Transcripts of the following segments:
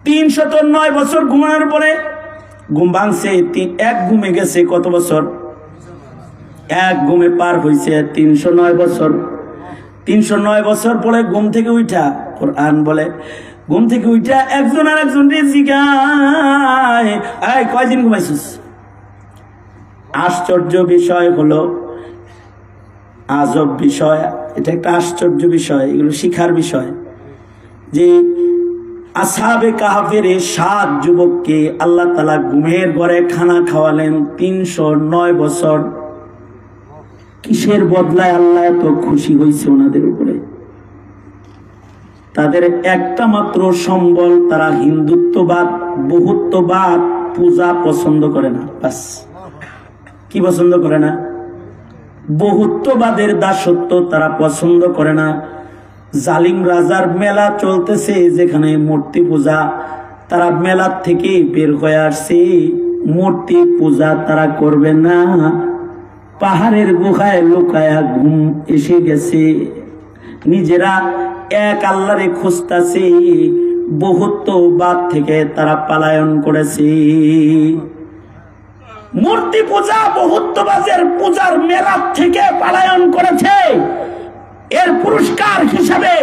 309 বছর ঘুমানোর পরে ঘুম ভাঙছে, এক ঘুমে গেছে কত বছর? এক ঘুমে পার হয়েছে 309 বছর। 309 বছর পরে ঘুম থেকে উঠা, কোরআন বলে ঘুম থেকে উঠা একজন আর একজন জিগায়, এই কয়দিন ঘুমাইছিস? আশ্চর্য বিষয় হলো, আজব বিষয়, এটা একটা আশ্চর্য বিষয়, এগুলো শিখার বিষয় যে আসহাবে কাহাফের 7 যুবককে আল্লাহ তাআলা ঘুমের ঘরে খানা খাওয়ালেন 309 বছর। কিসের বদলায় আল্লাহ এত খুশি হয়েছে ওনাদের উপরে? তাদের একটা মাত্র সম্বল, তারা হিন্দুত্ববাদ, বহুত্ববাদ পূজা পছন্দ করে না। বাস, কি পছন্দ করে না? বহুত্ববাদের দাসত্ব তারা পছন্দ করে না। জালিম রাজার মেলা চলতেছে যেখানে মূর্তি পূজা, তারা মেলা থেকে বের হয়ে আসছে, মূর্তি পূজা তারা করবে না। পাহাড়ের গুহায় লুকায়া ঘুম এসে গেছে, নিজেরা এক আল্লাহরে খুঁজতেছে, বহুত্ববাদ থেকে তারা পলায়ন করেছে। মূর্তি পূজা, বহুত্ববাদের পূজার মেলা থেকে পলায়ন করেছে। এর পুরস্কার হিসাবে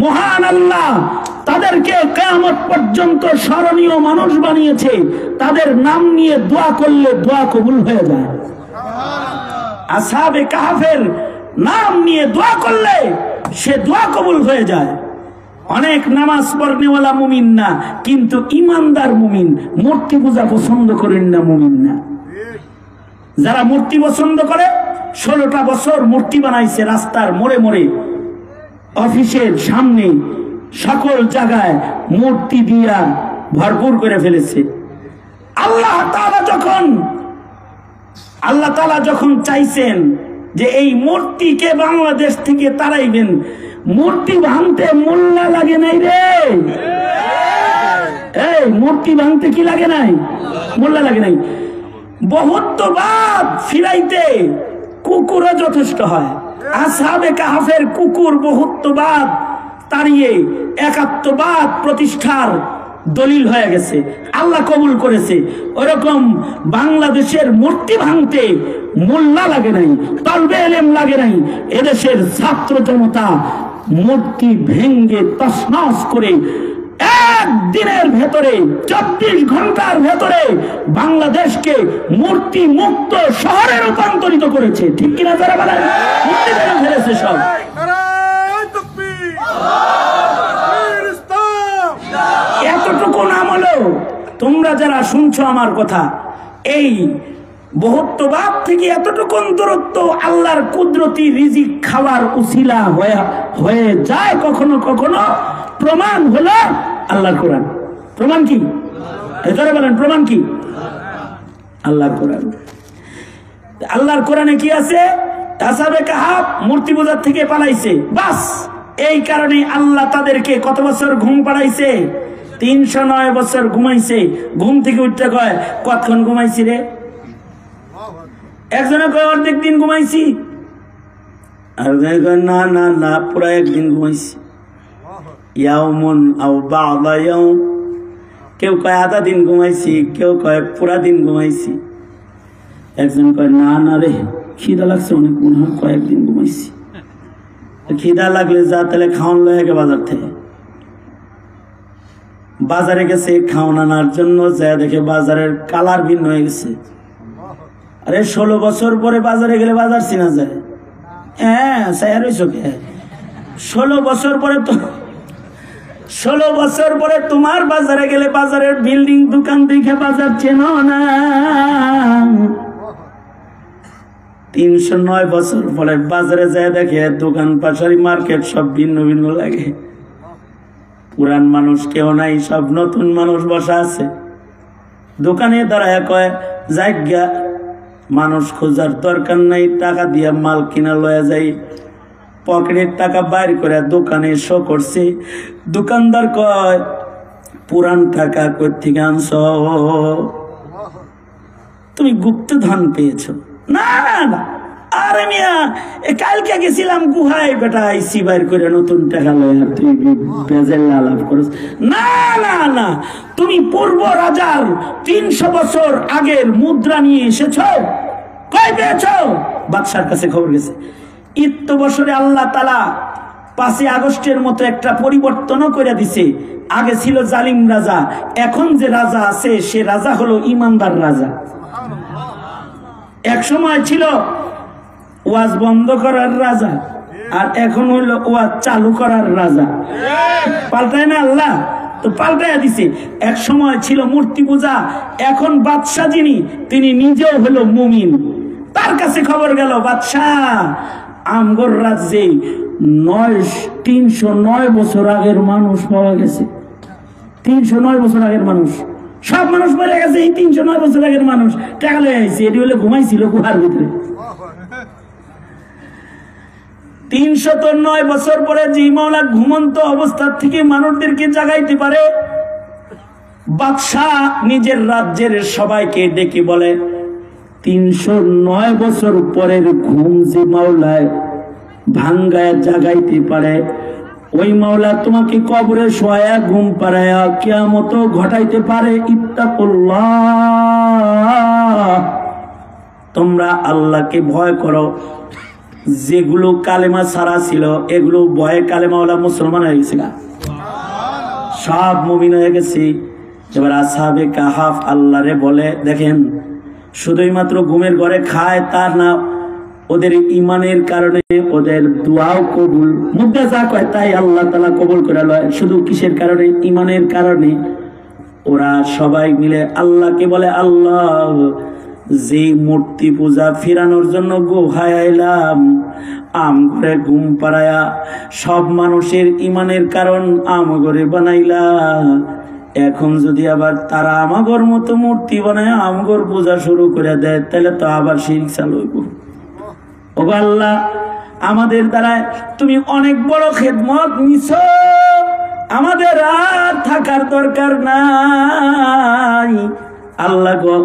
মহান আল্লাহ তাদেরকে কিয়ামত পর্যন্ত স্মরণীয় মানুষ বানিয়েছে। তাদের নাম নিয়ে দোয়া করলে দোয়া কবুল হয়ে যায়। আসহাবে কাহফের নাম নিয়ে দোয়া করলে সে দোয়া কবুল হয়ে যায়। অনেক নামাজ পড়নেওয়ালা মুমিন না, কিন্তু ইমানদার মুমিন। মূর্তি পূজা পছন্দ করেন না মুমিন না। যারা মূর্তি পছন্দ করে, 16টা বছর মূর্তি বানাইছে, রাস্তার মোড়ে মোড়ে, অফিসের সামনে, সকল জায়গায় মূর্তি দিয়া ভরপুর করে ফেলেছে। আল্লাহ তাআলা যখন চাইছেন যে এই মূর্তিকে বাংলাদেশ থেকে তাড়াইবেন, মূর্তি ভাঙতে মোল্লা লাগে নাই রে। এই মূর্তি ভাঙতে কি লাগে নাই? মোল্লা লাগে নাই। বহুত্ববাদ ফিরাইতে কুকুরও যথেষ্ট হয়। আসহাবে কাহফের কুকুর বহুত্ববাদ তাড়িয়ে একাত্মবাদ প্রতিষ্ঠার দলিল হয়ে গেছে, আল্লাহ কবুল করেছে। ওরকম বাংলাদেশের মূর্তি ভাঙতে মোল্লা লাগে নাই, তালবে ইলম লাগে নাই। এদেশের ছাত্র জনতা মূর্তি ভেঙ্গে তছনছ করে একদিনের ভেতরে, 24 ঘন্টার ভেতরে বাংলাদেশকে মূর্তি মুক্ত শহরে রূপান্তরিত করেছে। ঠিক কিনা যারা বলেন? মূর্তি ভেঙে ফেলেছে সব। এতটুকু নাম হলো, তোমরা যারা শুনছো আমার কথা, এই বহুত্ববাদ থেকে এতটুকু দূরত্ব আল্লাহর কুদরতি রিজিক খাওয়ার উসিলা হয়ে যায় কখনো কখনো। প্রমাণ হলো আল্লাহর কোরআন। প্রমাণ কি? এটারে বলেন প্রমাণ কি? আল্লাহর কোরআন। আল্লাহর কোরআনে কি আছে? আসহাবে কাহফ মূর্তি পূজার থেকে পালাইছে, বাস। এই কারণে আল্লাহ তাদেরকে কত বছর ঘুম পাড়াইছে? 309 বছর ঘুমাইছে। ঘুম থেকে উঠতে কয়, কতক্ষণ ঘুমাইছি রে? একজনে কয় অর্ধেক দিন ঘুমাইছি, আর কয় না না না, পুরা একদিন ঘুমাইছি। ইয়াউমুন আও বা'দা ইয়াউম, কেউ কয় আধা দিন ঘুমাইছি, কেউ কয় পুরা দিন ঘুমাইছি। একজন কয় না না রে, খিদা লাগছে অনেক, মনে হয় কয়েকদিন ঘুমাইছি। খিদা লাগলে যা, তাহলে খাওয়ান লয়ে গে বাজার থেকে। বাজারে গেছে খাওয়ান আনার জন্য, যা দেখে বাজারের কালার ভিন্ন হয়ে গেছে। আরে 16 বছর পরে বাজারে গেলে বাজার চিনা যায়? হ্যাঁ, সায়ার হইছো কে? 16 বছর পরে তো, 16 বছর পরে তোমার বাজারে গেলে বাজারের বিল্ডিং দোকান দেখে বাজার চেনো না। 309 বছর পরে বাজারে যায় দেখে দোকান পাশারি মার্কেট সব ভিন্ন ভিন্ন লাগে। পুরান মানুষ কেউ নাই, সব নতুন মানুষ বসা আছে। দোকানে দাঁড়ায় কয়, জায়গা মানুষ খোঁজার দরকার নাই, টাকা দিয়ে মাল কিনা লয়ে যাই। পকেটের টাকা বাইর করে দোকানে শো করছে। দোকানদার কয়, পুরান টাকা কই থেকে আনছ? তুমি গুপ্ত ধন পেয়েছো? না না না, আরে মিয়া কালকে গেছিলাম গুহায় বেটা আইসি বাইর করে নতুন টাকা লয় আর তুই বেজেল লাভ করিস। না না না, তুমি পূর্ব রাজার 300 বছর আগের মুদ্রা নিয়ে এসেছ, কই পেয়েছ? বাদশার কাছে খবর গেছে। ইত্য বছরে আল্লাহ তাআলা 5 আগস্টের মতো একটা পরিবর্তনও করে দিছে। আগে ছিল জালিম রাজা, এখন যে রাজা আছে সে রাজা হলো ইমানদার রাজা। এক সময় ছিল ওয়াজ বন্ধ করার রাজা, আর এখন হইল ওয়াজ চালু করার রাজা। পাল্টায় না আল্লাহ? তো পাল্টায় দিছে। এক সময় ছিল মূর্তি পূজা, এখন বাদশা যিনি তিনি নিজেও হলো মুমিন। তার কাছে খবর গেল, বাদশাহ আমগর রাজ্যে 309 বছর আগের মানুষ পাওয়া গেছে। 309 বছর আগের মানুষ, সব মানুষ মরে গেছে। এই 309 বছর আগের মানুষ টাকা লয়ে আইছে, এটি হলে ঘুমাইছিল গুহার ভিতরে। 309 বছর পরে যে মাওলা ঘুমন্ত অবস্থার থেকে মানুষদেরকে জাগাইতে পারে, বাদশাহ নিজের রাজ্যের সবাইকে ডেকে বলে, 309 বছর পরের ঘুম যে মাওলায় ভাঙ্গায় জাগাইতে পারে, ওই মাওলা তোমাকে কবরে শোয়া ঘুম পাড়ায়া কিয়ামত ঘটাইতে পারে। ইত্তাকুল্লাহ, তোমরা আল্লাহকে ভয় করো। যেগুলো কালেমা ছাড়া ছিল এগুলো ভয়ে কালেমাওয়ালা মুসলমান হয়ে গেছে, সব মুমিন হয়ে গেছে। এবার আসহাবে কাহাফ আল্লাহরে বলে, দেখেন শুধুই মাত্র ঘুমের ঘরে খায় তার না, ওদের ইমানের কারণে ওদের দোয়াও কবুল, মুদ্রা যা কয় তাই আল্লাহ তাআলা কবুল করে লয়। শুধু কিসের কারণে? ইমানের কারণে। ওরা সবাই মিলে আল্লাহকে বলে, আল্লাহ যে মূর্তি পূজা ফিরানোর জন্য গুহায় আইলাম, আম ঘরে ঘুম পাড়ায়া সব মানুষের ইমানের কারণ আম ঘরে বানাইলা, এখন যদি আবার তারা আমাগর মতো মূর্তি বানায় আমগর পূজা শুরু করে দেয়, তাহলে তো আবার শিরক চালু হইব। ও আল্লাহ, আমাদের দ্বারা তুমি অনেক বড় খেদমত নিছ, আমাদের আর থাকার দরকার নাই। আল্লাহ গো,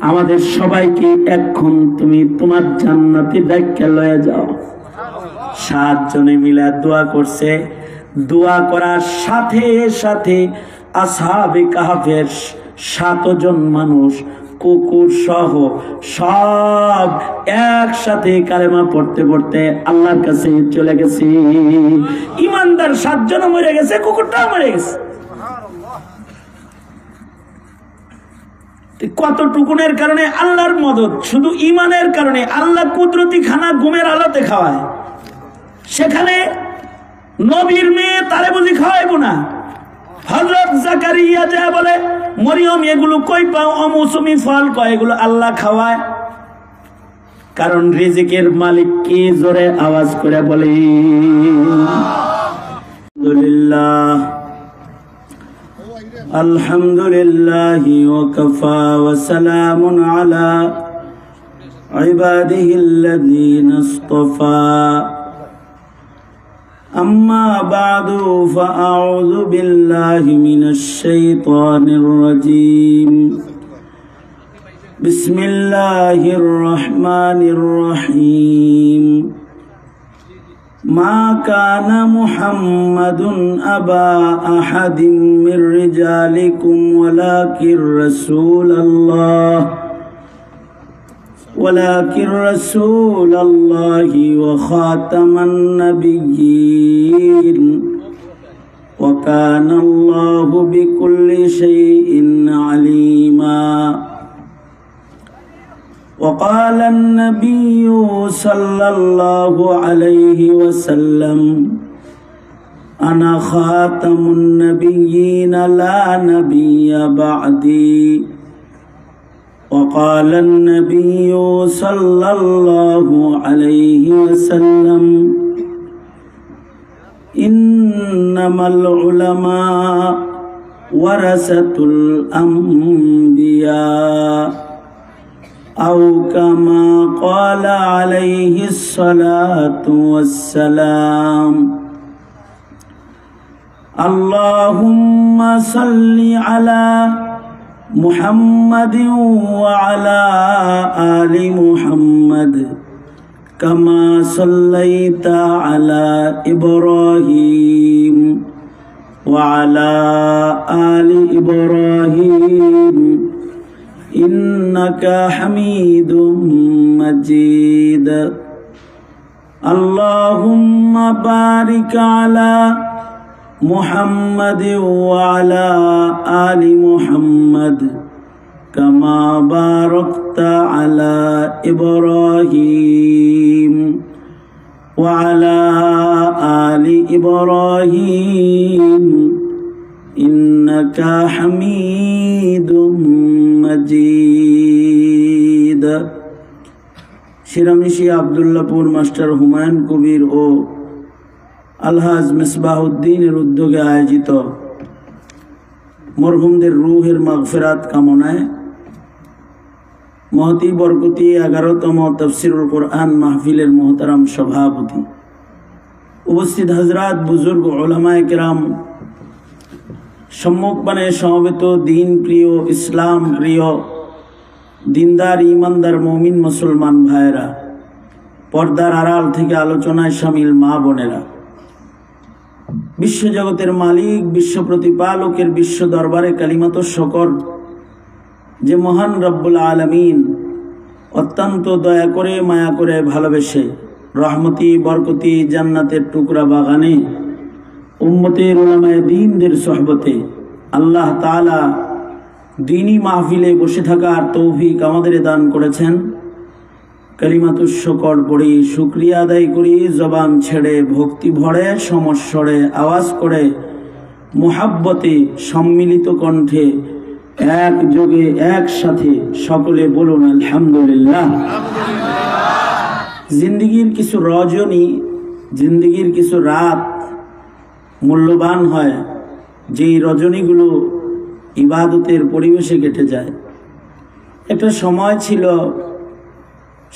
আমাদের সবাইকে এখন তুমি তোমার জান্নাতে ডাইকা লয়ে যাও। 7 জনে মিলে দোয়া করছে। দোয়া করার সাথে সাথে আসহাবে কাহাফের 7 জন মানুষ কুকুর সহ সব একসাথে কালেমা পড়তে পড়তে আল্লাহর কাছে চলে গেছে। ইমানদার 7 জন মরে গেছে, কুকুরটাও মরে গেছে। কতটুকুনের কারণে? আল্লাহর মদদ, শুধু ইমানের কারণে। আল্লাহ কুদরতি খানা ঘুমের আলোতে খাওয়ায়, সেখানে নবীর মেয়ে তারে বুঝি খাওয়াইব না? হযরত জাকারিয়া যা বলে, মরিয়ম এগুলো কই পাও? অমৌসুমি ফল কয়, এগুলো আল্লাহ খাওয়ায়। কারণ রিজিকের মালিক কি? জোরে আওয়াজ করে বলে আলহামদুলিল্লাহ। আলহামদুলিল্লাহি ওয়া কাফা ওয়া সালামুন আলা ইবাদিহিল্লাযীনা ইসতাফা। أما بعد فأعوذ بالله من الشيطان الرجيم. بسم الله الرحمن الرحيم. ما كان محمد أبا أحد من رجالكم ولكن رسول الله وخاتم النبيين وكان الله بكل شيء عليما. وقال النبي صلى الله عليه وسلم أنا خاتم النبيين لا نبي بعدي. وقال النبي صلى الله عليه وسلم إنما العلماء ورثة الأنبياء أو كما قال عليه الصلاة والسلام. اللهم صل على محمد وعلى آل محمد كما صليت على إبراهيم وعلى آل إبراهيم إنك حميد مجيد اللهم بارك على محمد وعلى آل محمد كما باركت على إبراهيم وعلى آل إبراهيم إنك حميد مجيد শিরামিশি আব্দুল্লাহপুর মাস্টার হুমায়ুন কবির ও আলহাজ মিসবাহউদ্দিনের উদ্যোগে আয়োজিত মরহুমদের রূহের মাগফিরাত কামনায় মহতি বরকতি 11তম তাফসীরুল কোরআন মাহফিলের মোহতারাম সভাপতি, উপস্থিত হযরত বুজুর্গ উলামায়ে কেরাম, সম্মুখপানে সমবেত দিন প্রিয়, ইসলাম প্রিয়, দিনদার ইমানদার মুমিন মুসলমান ভাইরা, পর্দার আড়াল থেকে আলোচনায় শামিল মা বোনেরা, বিশ্বজগতের মালিক, বিশ্ব প্রতিপালকের বিশ্ব দরবারে কালিমাত শকর যে মহান রব্বুল আলামিন অত্যন্ত দয়া করে মায়া করে ভালোবেসে রহমতি বরকতি জান্নাতের টুকরা বাগানে উম্মতের উলামায়ে দ্বীনদের সোহবতে আল্লাহ তাআলা দ্বীনি মাহফিলে বসে থাকার তৌফিক আমাদের দান করেছেন। কালিমাতুশ শুকর পড়ি, শুকরিয়া আদায় করি, জবান ছেড়ে ভক্তি ভরে সমস্বরে আওয়াজ করে মুহাব্বতে সম্মিলিত কণ্ঠে একযোগে একসাথে সকলে বলুন আলহামদুলিল্লাহ। জিন্দেগির কিছু রজনী, জিন্দেগির কিছু রাত মূল্যবান হয়, যেই রজনীগুলো ইবাদতের পরিবেশে কেটে যায়। একটা সময় ছিল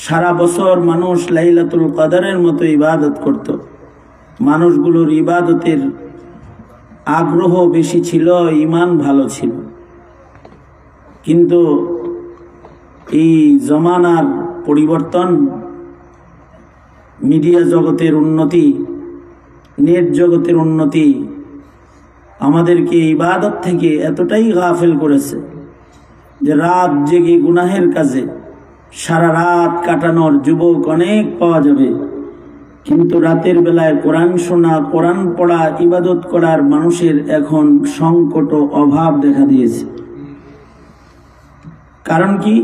সারা বছর মানুষ লাইলাতুল কদরের মতো ইবাদত করত, মানুষগুলোর ইবাদতের আগ্রহ বেশি ছিল, ঈমান ভালো ছিল। কিন্তু এই জমানার পরিবর্তন, মিডিয়া জগতের উন্নতি, নেট জগতের উন্নতি আমাদেরকে ইবাদত থেকে এতটাই গাফেল করেছে যে রাত জেগে গুনাহের কাজে সারা রাত কাটানোর যুবক অনেক পাওয়া যাবে, কিন্তু রাতের বেলায় কোরআন শোনা, কোরআন পড়া, ইবাদত করার মানুষের এখন সংকট ও অভাব দেখা দিয়েছে। কারণ কি?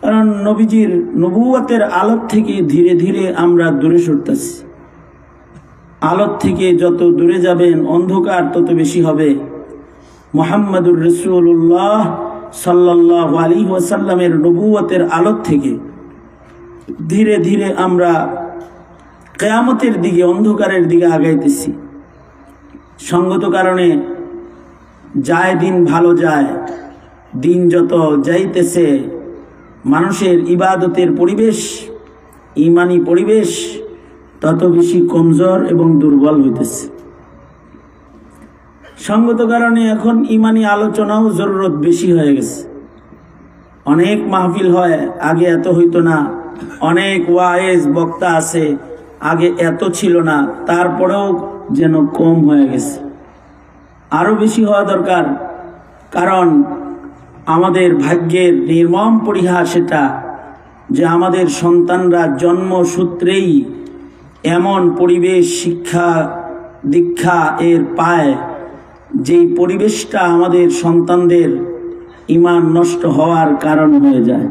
কারণ নবীজির নবুয়তের আলোক থেকে ধীরে ধীরে আমরা দূরে সরতেছি। আলোক থেকে যত দূরে যাবেন অন্ধকার তত বেশি হবে। মুহাম্মাদুর রাসূলুল্লাহ সাল্লাল্লাহু আলাইহি ওয়াসাল্লামের নবুয়তের আলোক থেকে ধীরে ধীরে আমরা কিয়ামতের দিকে, অন্ধকারের দিকে আগাইতেছি। সঙ্গত কারণে যায় দিন ভালো যায়, দিন যত যাইতেছে মানুষের ইবাদতের পরিবেশ, ঈমানি পরিবেশ তত বেশি কমজোর এবং দুর্বল হইতেছে। সঙ্গত কারণে এখন ঈমানি আলোচনাও জরুরত বেশি হয়ে গেছে। অনেক মাহফিল হয়, আগে এত হইতো না। অনেক ওয়াইজ বক্তা আছে, আগে এত ছিল না, তারপরেও যেন কম হয়ে গেছে। আরো বেশি হওয়া দরকার। কারণ আমাদের ভাগ্যের নির্মম পরিহাস এটা যে আমাদের সন্তানরা জন্মসূত্রেই এমন পরিবেশ, শিক্ষা দীক্ষা এর পায়, যেই পরিবেশটা আমাদের সন্তানদের ঈমান নষ্ট হওয়ার কারণ হয়ে যায়।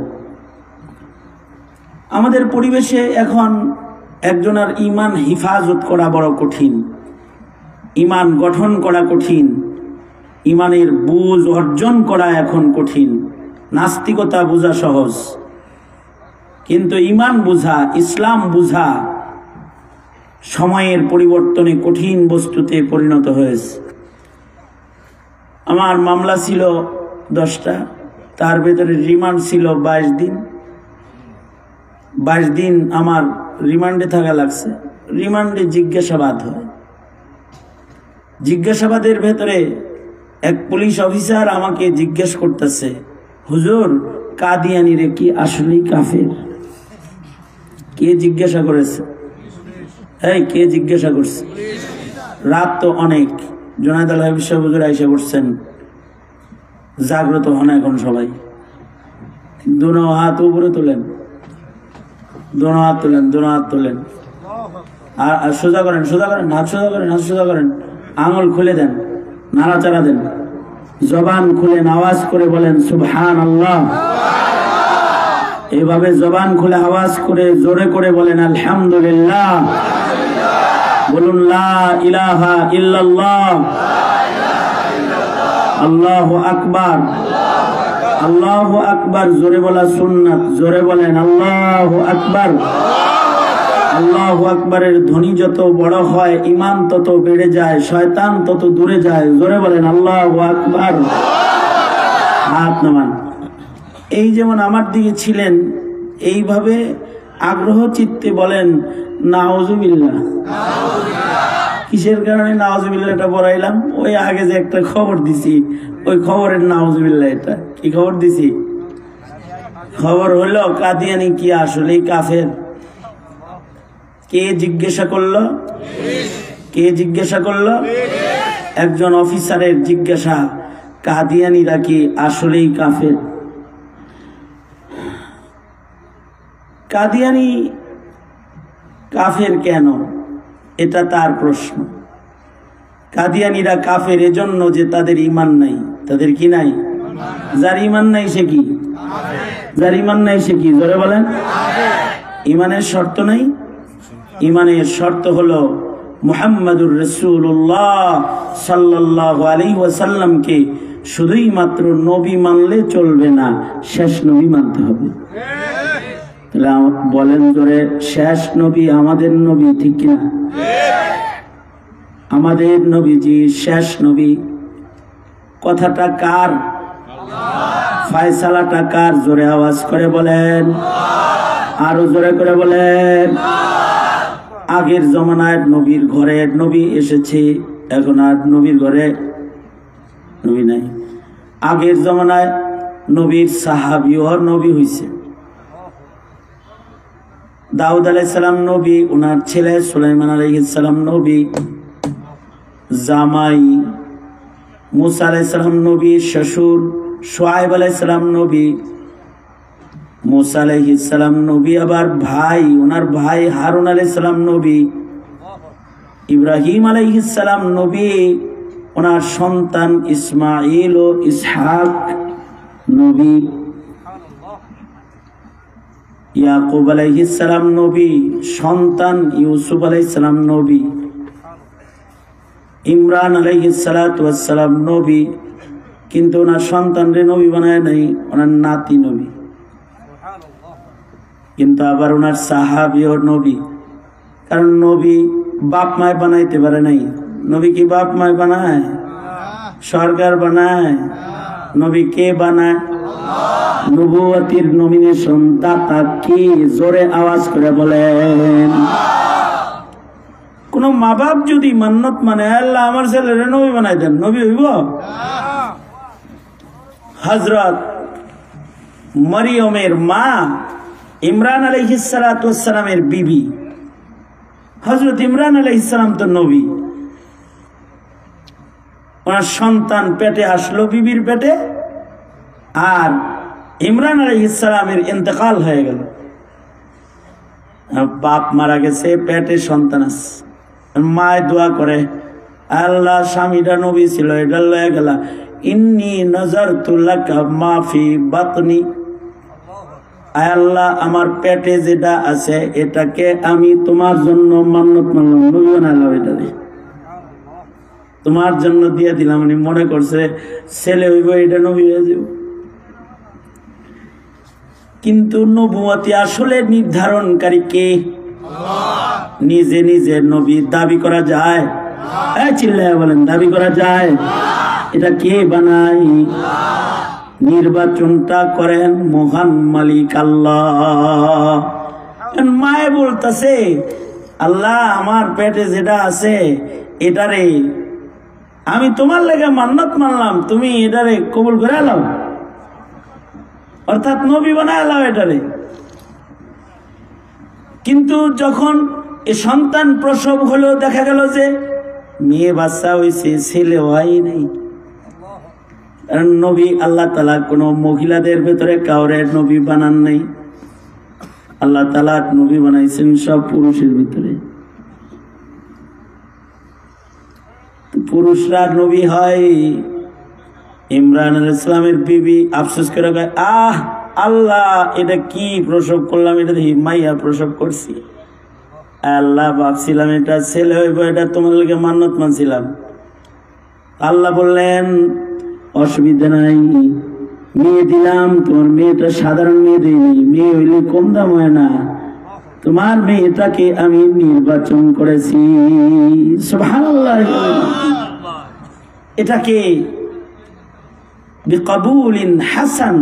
আমাদের পরিবেশে এখন একজনের ঈমান হিফাজত করা বড় কঠিন, ঈমান গঠন করা কঠিন, ঈমানের বুঝ অর্জন করা এখন কঠিন। নাস্তিকতা বোঝা সহজ, কিন্তু ঈমান বোঝা, ইসলাম বোঝা সময়ের পরিবর্তনে কঠিন বস্তুতে পরিণত হয়েছে। আমার মামলা ছিল 10টা, তার ভেতরে রিমান্ড ছিল 22 দিন। 22 দিন আমার রিমান্ডে থাকা লাগছে। রিমান্ডে জিজ্ঞাসাবাদ হয়। জিজ্ঞাসাবাদের ভেতরে এক পুলিশ অফিসার আমাকে জিজ্ঞেস করতেছে, হুজুর কাদিয়ানিরে কি আসলেই কাফের? কে জিজ্ঞাসা করেছে? এই কে জিজ্ঞাসা করছে? রাত তো অনেক, জুনায়েদ আল হাবিব সাহেব হুজুর আইসা করছেন, জাগ্রত হন এখন সবাই। দুনো হাত উপরে তোলেন, দুনো হাত তোলেন, দুনো হাত তোলেন, আর সোজা করেন, সোজা করেন, হাত সোজা করেন, হাত সোজা করেন, আঙুল খুলে দেন, নাড়াচাড়া দেন, জবান খুলেন, আওয়াজ করে বলেন সুবহানাল্লাহ। এভাবে জবান খুলে আওয়াজ করে জোরে করে বলেন আলহামদুলিল্লাহ। বলুন লা ইলাহা ইল্লাল্লাহ, আল্লাহু আকবার। আল্লাহু আকবার জোরে বলা সুন্নাত, জোরে বলেন আল্লাহু আকবার। আল্লাহু আকবারের ধ্বনি যত বড় হয় ঈমান তত বেড়ে যায়, শয়তান তত দূরে যায়। জোরে বলেন আল্লাহু আকবার। হাত নামান। এই যেমন আমার দিকে ছিলেন, এইভাবে আগ্রহ চিত্তে বলেন নাউজুবিল্লাহ। কিসের কারণে নাউজুবিল্লাহটা পড়াইলাম? ওই আগে যে একটা খবর দিছি, ওই খবরের নাউজুবিল্লাহ। এটা কি খবর দিছি? খবর হলো কাদিয়ানি কি আসলেই কাফের? কে জিজ্ঞাসা করলো? কে জিজ্ঞাসা করলো? একজন অফিসারের জিজ্ঞাসা, কাদিয়ানিরা কি আসলেই কাফের? কাদিয়ানি কাফের কেন? এটা তার প্রশ্ন। কাদিয়ানিরা কাফের এজন্য যে তাদের ঈমান নাই। তাদের কি নাই? যার ঈমান নাই সে কি? যার ঈমান নাই সে কি? জোরে বলেন। ঈমানের শর্ত নাই? ঈমানের শর্ত হলো মুহাম্মাদুর রাসূলুল্লাহ সাল্লাল্লাহু আলাইহি ওয়াসাল্লামকে শুধুই মাত্র নবী মানলে চলবে না, শেষ নবী মানতে হবে। তাহলে বলেন জোরে, শেষ নবী আমাদের নবী, ঠিক কিনা? আমাদের নবীজি শেষ নবী। কথাটা কার? ফয়সালাটা কার? জোরে আওয়াজ করে বলেন, আরো জোরে করে বলেন। আগের জমানায় নবীর ঘরে নবী এসেছে, এখন আর নবীর ঘরে নবী নাই। আগের জমানায় নবীর সাহাবীও নবী হইছে। দাউদ আলাইহিস সালাম নবী, ওনার ছেলে সুলাইমান আলাইহিস সালাম নবী, জামাই মুসা আলাইহিস সালাম নবী, শ্বশুর শুআয়ব আলাইহিস সালাম নবী, মুসা আলাইহিস সালাম নবী, আবার ভাই, ওনার ভাই হারুন আলাইহিস সালাম নবী, ইব্রাহিম আলাইহিস সালাম নবী, ওনার সন্তান ইসমাঈল ও ইসহাক নবী, ইয়াকুব আলাইহিস সালাম নবী, সন্তান ইউসুফ আলাইহিস সালাম নবী, ইমরান আলাইহিস সালাতু ওয়াস সালাম নবী, কিন্তু ওনার সন্তানরে নবী বানায় নাই, ওনার নাতি নবী। কিন্তু আবার ওনার সাহাবীও নবী, কারণ নবী বাপ মায় বানাইতে পারে নাই। নবী কি বাপ মায় বানায়? সরকার বানায়? নবী কে বানায়? নবুয়তির নমিনেশন দাতা কি? জোরে আওয়াজ করে বলেন। কোন মা বাপ যদি মান্নত মানে, আল্লাহ আমার ছেলেরে নবী বানাই দেন, নবী হইব? হযরত মরিয়মের মা ইমরান আলাইহিস সালাতু ওয়াস সালামের বিবি হযরত ইমরান আলাইহিস সালাম তো নবী। ওনার সন্তান পেটে আসলো বিবির পেটে, আর ইমরান আলাইহিস সালামের ইন্তেকাল হয়ে গেল। বাপ মারা গেছে, পেটে সন্তান আছে। মায় দোয়া করে, আল্লাহ স্বামীটা নবী ছিল, এটা লয়ে গেলা, ইন্নী নাযারতু লাকা মা ফি বাতনি, আয় আল্লাহ আমার পেটে যেটা আছে এটাকে আমি তোমার জন্য মান্নত মানলাম, নবী বানাইলাম, এটারে তোমার জন্য দিয়ে দিলাম। উনি মনে করছে ছেলে হইব, এটা নবী হয়ে যাব। কিন্তু নবুয়তি আসলে নির্ধারণকারী কে? নিজে নিজে নবী দাবি করা যায়? চিল্লায়া বলেন, দাবি করা যায়? এটা কে বানায়? নির্বাচনটা করেন মহান মালিক আল্লাহ। মায়ে বলতেছে, আল্লাহ আমার পেটে যেটা আছে এটারে আমি তোমার লেগে মান্নত মানলাম, তুমি এটারে কবুল করে আলাও, অর্থাৎ নবী বানায় আলাও এটারে। কিন্তু যখন এ সন্তান প্রসব হলো, দেখা গেল যে মেয়ে বাচ্চা হয়েছে, ছেলে হয় নাই। কারণ নবী আল্লাহ তাআলা কোনো মহিলাদের ভেতরে কাউরে নবী বানান নাই। আল্লাহ তাআলা নবী বানাইছেন সব পুরুষের ভিতরে। পুরুষরা নবী হয়। ইমরান আলাইহিস সালামের বিবি আফসোস করে কয়, আহ আল্লাহ, এটা কি প্রসব করলাম, এটা দেখি মাইয়া প্রসব করছি। আল্লাহ, ভাবছিলাম এটা ছেলে হইব, এটা তোমার লগে মান্নত মানছিলাম। আল্লাহ বললেন, অসুবিধা নাই, মেয়ে দিলাম। তোমার মেয়েটা সাধারণ মেয়ে দিইনি, মেয়ে হইলে কম দাম হয় না। তোমার মেয়েটাকে আমি নির্বাচন করেছি। সুবহানাল্লাহ। এটাকে বিকবুলিন হাসান।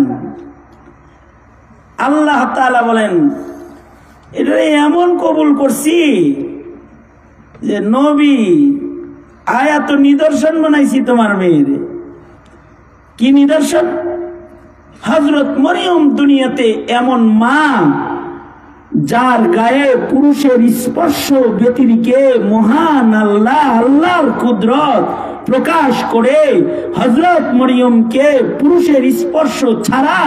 আল্লাহ তাআলা বলেন, এটা এমন কবুল করছি যে নবী আয়াত নিদর্শন বানাইছি তোমার মেয়ের। কি নিদর্শন? হযরত মরিয়ম দুনিয়াতে এমন মা যার গায়ে পুরুষের স্পর্শ ব্যতিরিকে মহান আল্লাহর কুদরত প্রকাশ করে হযরত মরিয়মকে পুরুষের স্পর্শ ছাড়া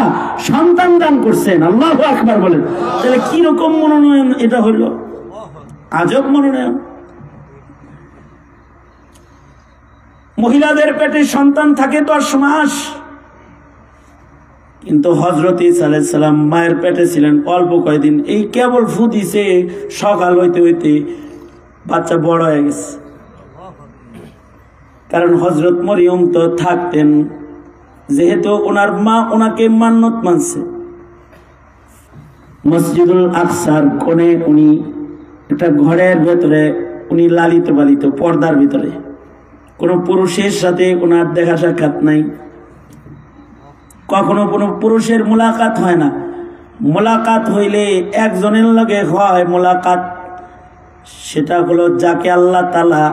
সন্তান দান করছেন। আল্লাহু আকবার বলেন। তাহলে কি রকম মনোনয়ন এটা হলো? আজব মনোনয়ন। মহিলাদের পেটে সন্তান থাকে 10 মাস, কিন্তু হযরত ঈসা আলাইহিস সালাম মায়ের পেটে ছিলেন অল্প কয়েকদিন। এই কেবল ফু দিছে, সকাল হইতে হইতে বাচ্চা বড় হয়ে গেছে। কারণ হযরত মরিয়ম তো থাকতেন, যেহেতু ওনার মা ওনাকে মান্নত মানছে। মসজিদুল আকসার কোণে উনি একটা ঘরের ভেতরে উনি লালিত পালিত, পর্দার ভিতরে। কোনো পুরুষের সাথে ওনার দেখা সাক্ষাৎ নাই, কখনো কোনো পুরুষের মোলাকাত হয় না। মোলাকাত হইলে একজনের লগে হয় মোলাকাত, সেটা হলো যাকে আল্লাহ তাআলা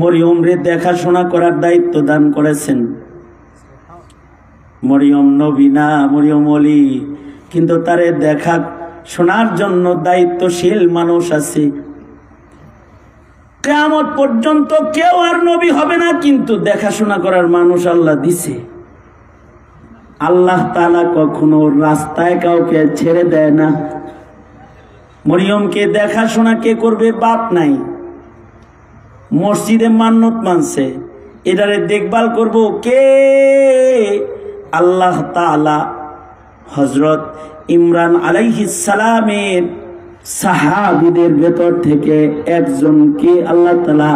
মরিয়মরে দেখাশোনা করার দায়িত্ব দান করেছেন। মরিয়ম নবী না, মরিয়ম ওলি, কিন্তু তারে দেখা শোনার জন্য দায়িত্বশীল মানুষ আছে। কিয়ামত পর্যন্ত কেউ আর নবী হবে না, কিন্তু দেখাশোনা করার মানুষ আল্লাহ দিছে। আল্লাহ তাআলা কখনো রাস্তায় কাউকে ছেড়ে দেয় না। মরিয়মকে দেখাশোনা কে করবে? বাপ নাই, মসজিদে মান্নত মানছে, এটারে দেখভাল করব কে? আল্লাহ তাআলা হযরত ইমরান আলাইহিস সালামের সাহাবীদের ভেতর থেকে একজনকে আল্লাহ তাআলা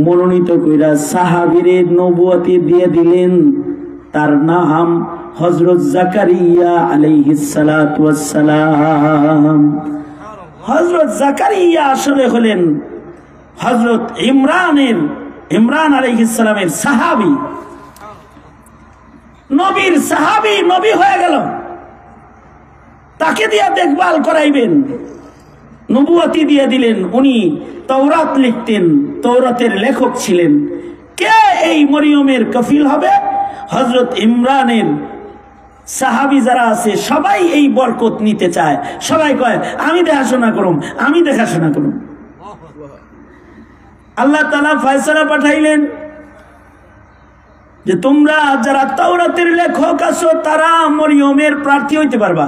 মনোনীত কইরা সাহাবীরে নবুয়তি দিয়ে দিলেন। তার নাম হযরত জাকারিয়া আলাইহিস সালাতু ওয়াস সালাম। হযরত জাকারিয়া আসলে হলেন হযরত ইমরান আলাইহিস সালামের সাহাবী। নবীর সাহাবী নবী হয়ে গেল, তাকে দিয়ে দেখভাল করাইবেন, নবুয়তি দিয়ে দিলেন। উনি তাওরাত লিখতেন, তাওরাতের লেখক ছিলেন। কে এই মরিয়মের কফিল হবে? হযরত ইমরানের সাহাবী যারা আছে সবাই এই বরকত নিতে চায়। সবাই কয়, আমি দেখাশোনা করুম, আমি দেখাশোনা করুম। আল্লাহ তাআলা ফয়সালা পাঠাইলেন যে তোমরা যারা তাওরাতের লেখক আছো তারা মরিয়মের প্রার্থী হইতে পারবা।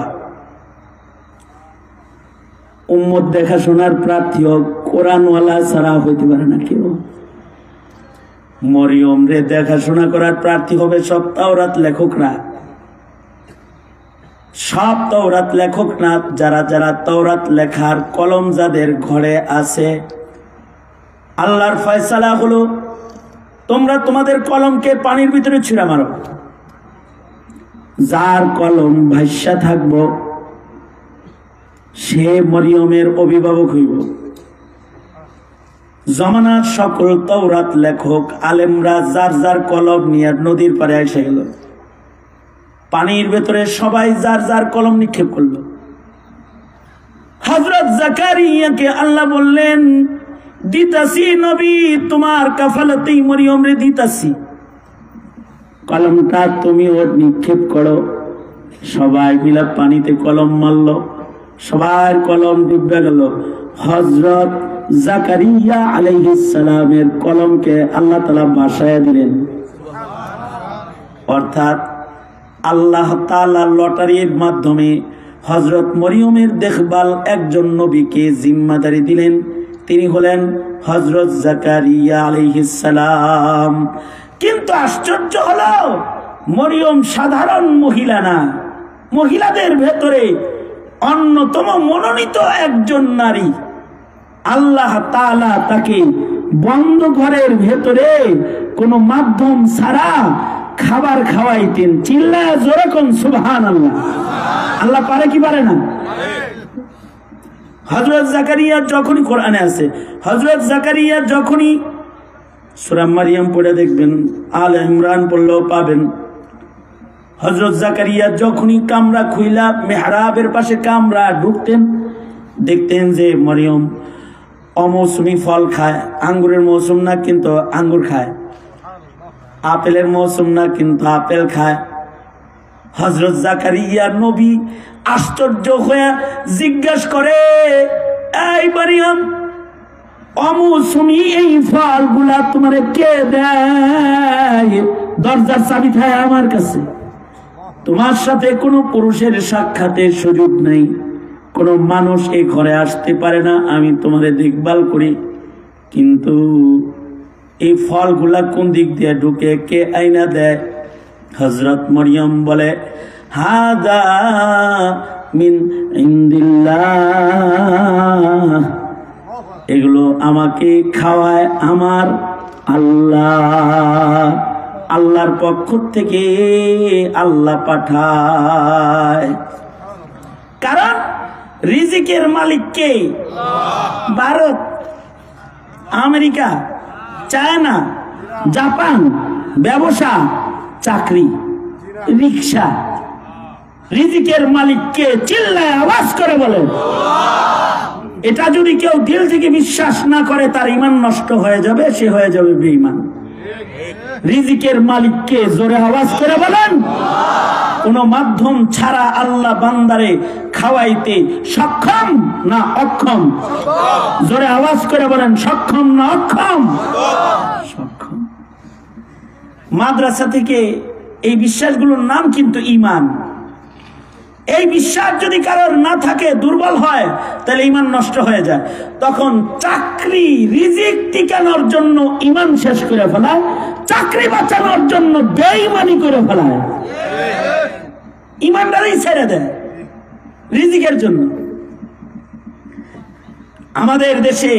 উম্মত দেখাশোনার প্রার্থী হোক, কোরআনওয়ালা ছাড়া হইতে পারে না কেউ। মরিয়ম রে দেখাশোনা করার প্রার্থী হবে সব তাওরাত লেখকরা। সব তাওরাত লেখক না, যারা যারা তাওরাত লেখার কলম যাদের ঘরে আছে। আল্লাহর ফয়সালা হলো তোমরা তোমাদের কলমকে পানির ভিতরে ছুঁড়ে মারো, যার কলম ভাষ্যা থাকবো সে মরিয়মের অভিভাবক হইব। জমানার সকল তাওরাত লেখক আলেমরা যার যার কলম নিয়ে নদীর পারে এসে গেল, পানির ভেতরে সবাই যার যার কলম নিক্ষেপ করলো। হযরত জাকারিয়াকে আল্লাহ বললেন, দিতাছি নবী, তোমার কাফালাতেই মরিয়ম রে দিতাছি, কলমটা তুমি ওর নিক্ষেপ করো। সবাই মিলে পানিতে কলম মারল, সবার কলম ডুবে গেল। হযরত জাকারিয়া আলাইহিস সালামের কলমকে আল্লাহ তাআলা ভাসায় দিলেন। অর্থাৎ আল্লাহ তাআলা লটারির মাধ্যমে হযরত মরিয়মের দেখভাল একজন নবীকে জিম্মাদারি দিলেন। তিনি হলেন হযরত জাকারিয়া আলাইহিস সালাম। কিন্তু আশ্চর্য হলো, মরিয়ম সাধারণ মহিলা না, মহিলাদের ভেতরে অন্যতম মনোনীত একজন নারী। আল্লাহ তাআলা তাকে বন্ধ ঘরের ভেতরে কোনো মাধ্যম ছাড়া খাবার খাওয়াইতেন। চিল্লায়া জোরে কোন সুবহানাল্লাহ। আল্লাহ পারে কি পারে না? হযরত জাকারিয়া যখনই কোরআনে আছে, হযরত জাকারিয়া যখনই সূরা মারিয়াম পড়ে দেখবেন, আলে ইমরান পড়লেও পাবেন, হযরত জাকারিয়া যখনই কামরা খুইলা মেহরাবের পাশে কামরা ঢুকতেন, দেখতেন যে মরিয়ম অমৌসুমি ফল খায়। আঙ্গুরের মৌসুম না কিন্তু আঙ্গুর খায়, আপেলের মৌসুম না কিন্তু আপেল খায়। হযরত জাকারিয়া নবী আশ্চর্য হয়ে জিজ্ঞাসা করে, এই মরিয়ম, অমৌসুমি এই ফলগুলা তোমারে কে দেয়? দরজার চাবি থাকে আমার কাছে। তোমার সাথে কোনো পুরুষের সাক্ষাতের সুযোগ নেই, কোনো মানুষ এই ঘরে আসতে পারে না, আমি তোমারে দেখভাল করি। কিন্তু এই ফলগুলা কোন দিক দিয়ে ঢুকে, কে আইনা দেয়? হযরত মরিয়ম বলে, হাদা মিন ইনদিল্লাহ, এগুলো আমাকে খাওয়ায় আমার আল্লাহ। আল্লাহর পক্ষ থেকে আল্লাহ পাঠায়। কারণ রিজিকের মালিক কে? ভারত, আমেরিকা, চায়না, জাপান, ব্যবসা, চাকরি, রিক্সা। রিজিকের মালিক কে? চিল্লায় আওয়াজ করে বলে। এটা যদি কেউ দিল থেকে বিশ্বাস না করে, তার ঈমান নষ্ট হয়ে যাবে, সে হয়ে যাবে বেঈমান। রিজিকের মালিক কে? জোরে আওয়াজ করে বলেন। কোন মাধ্যম ছাড়া আল্লাহ বান্দারে খাওয়াইতে সক্ষম না অক্ষম? জোরে আওয়াজ করে বলেন, সক্ষম না অক্ষম? সক্ষম। মাদ্রাসা থেকে এই বিশ্বাসগুলোর নাম কিন্তু ঈমান। এই বিশ্বাস যদি কারোর না থাকে, দুর্বল হয়, তাহলে ঈমান নষ্ট হয়ে যায়। তখন চাকরি, রিজিক টিকানোর জন্য ঈমান শেষ করে ফেলায়, চাকরি বাঁচানোর জন্য বেঈমানি করে ফেলায়, ঈমানদারই ছেড়ে দেয় রিজিকের জন্য। আমাদের দেশে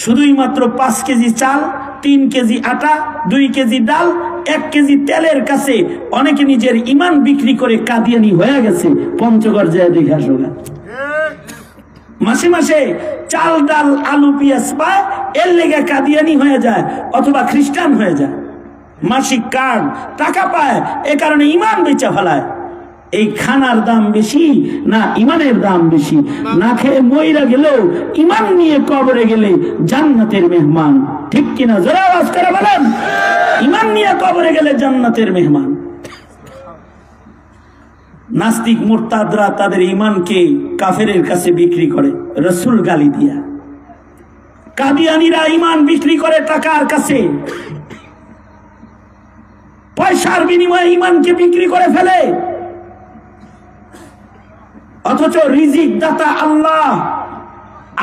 শুধুই মাত্র 5 কেজি চাল, 3 কেজি আটা, 2 কেজি ডাল, 1 কেজি তেলের কাছে অনেকে নিজের ঈমান বিক্রি করে কাদিয়ানি হয়ে গেছে। পঞ্চগড় যায় দেখা শোনা, মাসে মাসে চাল ডাল আলু পেঁয়াজ পায়, এর লেগে কাদিয়ানি হয়ে যায় অথবা খ্রিস্টান হয়ে যায়। মাসিক কার্ড টাকা পায়, এ কারণে ঈমান বেচা ফেলায়। এই খানার দাম বেশি না ঈমানের দাম বেশি? না খেয়ে মইরা গেলেও ঈমান নিয়ে কবরে গেলে জান্নাতের মেহমান। ঠিক কিনা? জোরে আওয়াজ করে বলেন। ঈমান নিয়ে কবরে গেলে জান্নাতের মেহমান। নাস্তিক মুরতাদরা তাদের ঈমানকে কাফেরের কাছে বিক্রি করে রাসূল গালি দিয়া। কাদিয়ানীরা ঈমান বিক্রি করে টাকার কাছে, পয়সার বিনিময়ে ঈমানকে বিক্রি করে ফেলে। অথচ রিজিক দাতা আল্লাহ।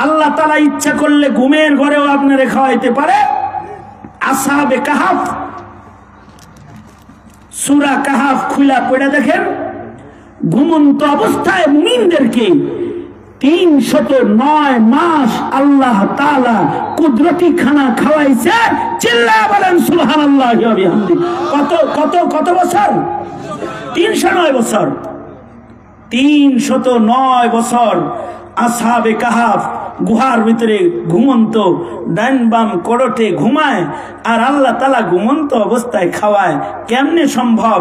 আল্লাহ তাআলা ইচ্ছা করলে ঘুমের ঘরেও আপনারে খাওয়াইতে পারে। আসহাবে কাহাফ, সূরা কাহাফ খুলা পড়ে দেখেন, ঘুমন্ত অবস্থায় মুমিনদেরকে 309 মাস আল্লাহ তাআলা কুদরতি খানা খাওয়াইছে। চিল্লায়া বলেন সুবহানাল্লাহি ওয়া বিহামদিহি। কত কত কত বছর? 309 বছর। 309 বছর আসহাবে কাহাফ গুহার ভিতরে ঘুমন্ত, ডান বাম করটে ঘুমায়, আর আল্লাহ তাআলা ঘুমন্ত অবস্থায় খাওয়ায়। কেমনে সম্ভব?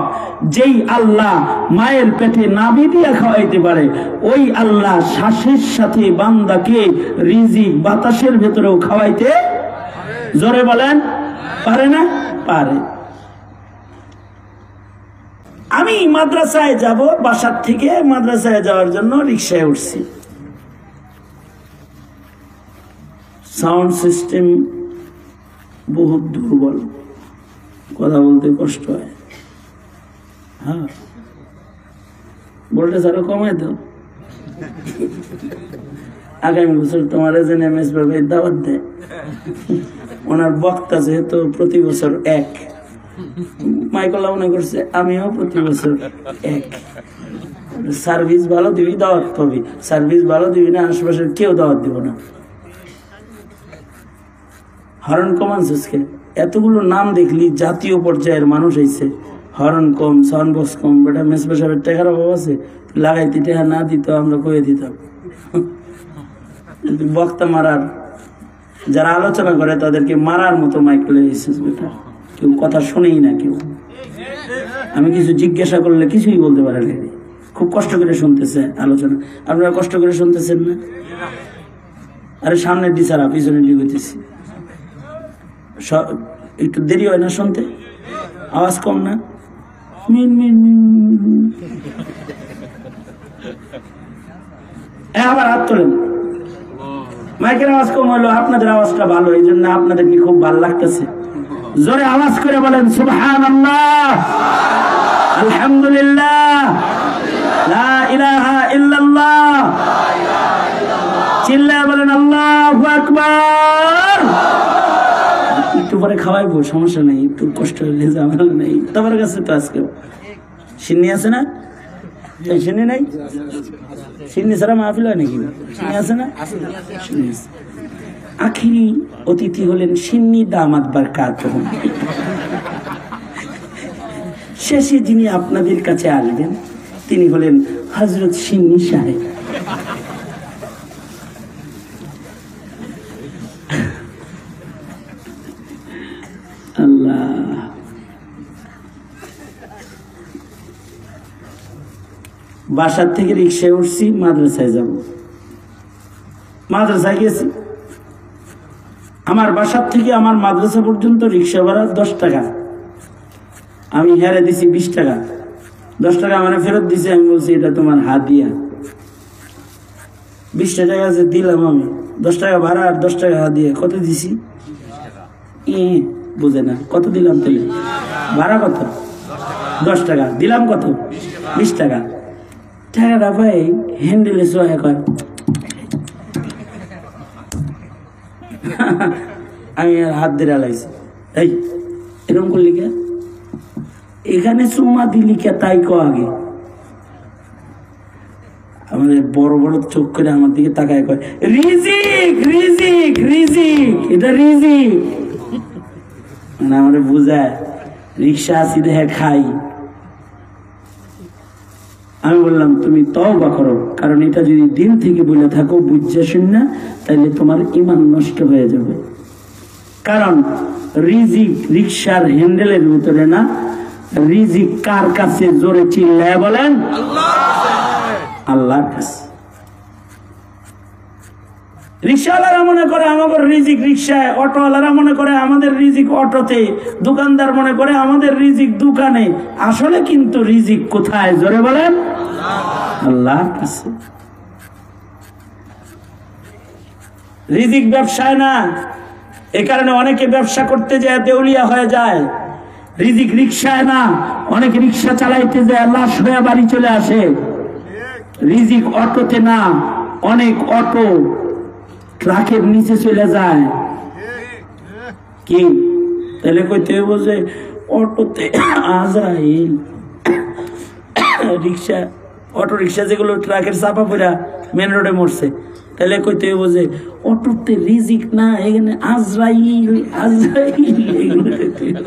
যেই আল্লাহ মায়ের পেটে নাভি দিয়ে খাওয়াইতে পারে, ওই আল্লাহ শ্বাসের সাথে বান্দাকে রিজিক বাতাসের ভেতরেও খাওয়াইতে জোরে বলেন পারে না? পারে। আমি মাদ্রাসায় যাব, বাসার থেকে মাদ্রাসায় যাওয়ার জন্য রিক্সায় উঠছি। সাউন্ড সিস্টেম বহুত দুর্বল, কথা বলতে কষ্ট হয়। হ্যাঁ, ভোল্টেজ আরো কমাই দাও। আগামী বছর তোমার যেন এমএস ভাবে দাওয়াত দেয়। ওনার বক্তা যেহেতু প্রতি বছর এক, মাইকল্লা মনে করছে আমিও প্রতি বছর এক। সার্ভিস ভালো দিবি, দাওয়াত পাবি। সার্ভিস ভালো দিবি না, আশেপাশের কেউ দাওয়াত দিব না। হরন কমানছে, এতগুলো নাম দেখলি জাতীয় পর্যায়ের মানুষ হয়েছে। হরন কম, সাউন্ড বক্স কম, বেটা মেসবা সাহেবের টাকার অভাব আছে, লাগাইতে টাকা না দিত আমরা কয়ে দিতাম। বক্তা মারার, যারা আলোচনা করে তাদেরকে মারার মতো মাইক লেগেছিস বেটা, কেউ কথা শুনেই না কেউ। আমি কিছু জিজ্ঞাসা করলে কিছুই বলতে পারে না, খুব কষ্ট করে শুনতেছে আলোচনা। আপনারা কষ্ট করে শুনতেছেন না? আরে সামনে ডিসারা, পিছনে লিখতেছি, একটু দেরি হয় না শুনতে? আওয়াজ কম না? মিন মিন মিন। আবার হাত তোলেন। মাইকের আওয়াজ কম হলো, আপনাদের আওয়াজটা ভালো, এই জন্য আপনাদেরকে খুব ভালো লাগতেছে। জোরে আওয়াজ করে বলেন সুবহানাল্লাহ, আলহামদুলিল্লাহ, লা ইলাহা ইল্লাল্লাহ। চিল্লায় বলেন আল্লাহু আকবার। একটু পরে খাওয়াইবো, সমস্যা নেই, একটু কষ্ট হলে ঝামেলা নেই। তোমার কাছে তো আজকে সিন্নি আছে না? সিন্নি নাই? সিন্নি ছাড়া মাহফিল হয় নাকি? সিন্নি আছে না? আখিরি অতিথি হলেন সিন্নি দামাত বারকাতুহু। শেষে যিনি আপনাদের কাছে আসবেন তিনি হলেন হযরত সিন্নি সাহেব। আল্লাহ, বাসার থেকে রিক্সায় উঠছি, মাদ্রাসায় যাব। মাদ্রাসায় গেছি, আমার বাসার থেকে আমার মাদ্রাসা পর্যন্ত রিক্সা ভাড়া 10 টাকা। আমি হেরে দিছি 20 টাকা। 10 টাকা মানে ফেরত দিছি। আমি বলছি এটা তোমার হাদিয়া। 20 টাকা আছে দিলাম আমি, 10 টাকা ভাড়া আর 10 টাকা হাদিয়া। কত দিছি? বুঝে না, কত দিলাম? তাহলে ভাড়া কত? 10 টাকা দিলাম, কত? 20 টাকা। টাকাটা ভাই হ্যান্ডেলে সোয়া কর। আমি আর হাত দিয়ে লাইছি, এই এরকম করলি কে? এখানে চুম্মা দিলি কে তাই ক আগে। আমাদের বড় বড় চোখ করে আমার দিকে তাকায় কয় রিজিক রিজিক রিজিক, এটা রিজিক। মানে আমাদের বুঝায় রিক্সা আসি দেখে খাই। আমি বললাম তুমি তওবা করো, কারণ এটা যদি দিল থেকে বলে থাকো বুঝছে শুননা, তাহলে তোমার ঈমান নষ্ট হয়ে যাবে। কারণ রিজিক রিক্সার হ্যান্ডেলের ভিতরে না, রিজিক কার কাছে? জোরে চিল্লায় বলেন আল্লাহর কাছে। রিক্সাওয়ালারা মনে করে আমাদের রিজিক রিক্সায়, অটোওয়ালারা মনে করে আমাদের রিজিক অটোতে, দোকানদার মনে করে আমাদের রিজিক দোকানে। আসলে কিন্তু রিজিক কোথায়? জোরে বলেন আল্লাহর কাছে। রিজিক ব্যবসায় না, এ কারণে অনেকে ব্যবসা করতে যায় দেউলিয়া হয়ে যায়। রিজিক রিক্সায় না, অনেকে রিক্সা চালাইতে যায় লাশ হয়ে বাড়ি চলে আসে। রিজিক অটোতে না, অনেক অটো ট্রাকের নিচে চলে যায়। কি তাহলে কইতে হইব যে অটোতে আজরাইল, রিক্সা, অটো রিক্সা যেগুলো ট্রাকের চাপা পড়া মেন রোডে মরছে, তাহলে কইতে হইব যে অটোতে রিজিক না, এখানে আজরাইল আজরাইল এগুলো কইতে হইব।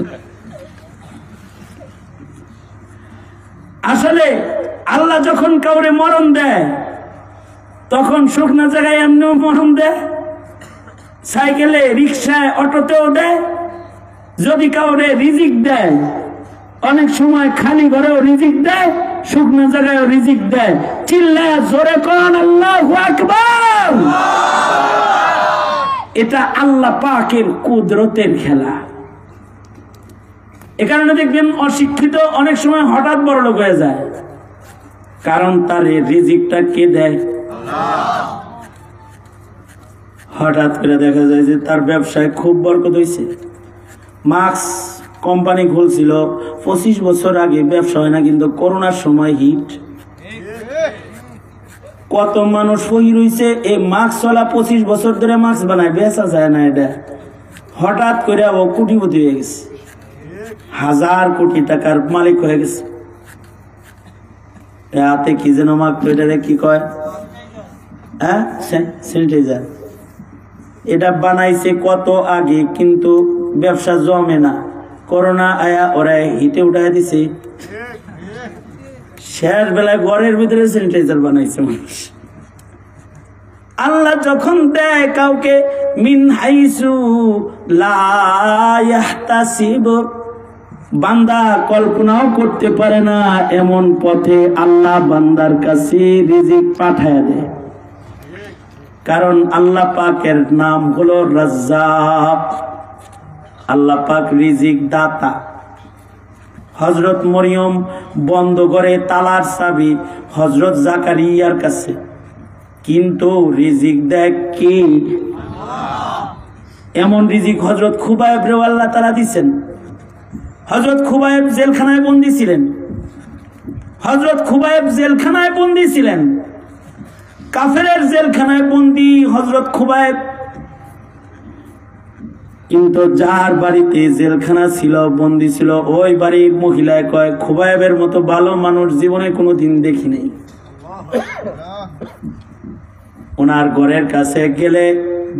আসলে আল্লাহ যখন কাউরে মরণ দেয় তখন শুকনা জায়গায় এমনিও মরণ দেয়, সাইকেলে রিক্সায় অটোতেও দেয়। যদি কাউরে রিজিক দেয়, অনেক সময় খালি ঘরেও রিজিক দেয়, শুকনো জায়গায়ও রিজিক দেয়। চিল্লায় জোরে কোন আল্লাহু আকবার। এটা আল্লাহ পাকের কুদরতের খেলা। এ কারণে দেখবেন অশিক্ষিত অনেক সময় হঠাৎ বড় লোক হয়ে যায়, কারণ তার রিজিকটা কে দেয়? হঠাৎ করে দেখা যায় যে তার ব্যবসায় খুব বরকত হয়েছে। মাস্ক কোম্পানি খুলছিল 25 বছর আগে, ব্যবসা হয় না, কিন্তু করোনার সময় হিট। কত মানুষ শহীদ হয়েছে এই মাস্ক চলা, 25 বছর ধরে মাস্ক বানায়, বেচা যায় না। এটা হঠাৎ করে ও কোটিপতি হয়ে গেছে, 1000 কোটি টাকার মালিক হয়ে গেছে। হাতে কি যেন মাখলো, এটা কি কয়? হ্যাঁ, স্যানিটাইজার। এটা বানাইছে কত আগে, কিন্তু ব্যবসা জমে না। করোনা আয়া ওরা হিটে উঠাই দিছে, শেষ বেলায় ঘরের ভিতরে স্যানিটাইজার বানাইছে মানুষ। আল্লাহ যখন দেয় কাউকে মিন হাইসু লা ইয়াহতাসিব, বান্দা কল্পনাও করতে পারে না এমন পথে আল্লাহ বান্দার কাছে রিজিক পাঠায় দেয়। কারণ আল্লাহ পাকের নাম হলো রাজ্জাক। আল্লাহ পাক রিজিক দাতা। হযরত মরিয়ম বন্ধ করে তালার চাবি হযরত জাকারিয়ার কাছে, কিন্তু রিজিক দেয় কে? এমন রিজিক হযরত খুবাইব রে আল্লাহ তাআলা দিবেন। হযরত খুবাইব জেলখানায় বন্দী ছিলেন। হযরত খুবাইব জেলখানায় বন্দী ছিলেন, কাফেরের জেলখানায় বন্দী হযরত খুবাইব। কিন্তু যার বাড়িতে জেলখানা ছিল, বন্দী ছিল, ওই বাড়ির মহিলায় কয়, খুবাইবের মতো ভালো মানুষ জীবনে কোনোদিন দেখি নাই। ওনার ঘরের কাছে গেলে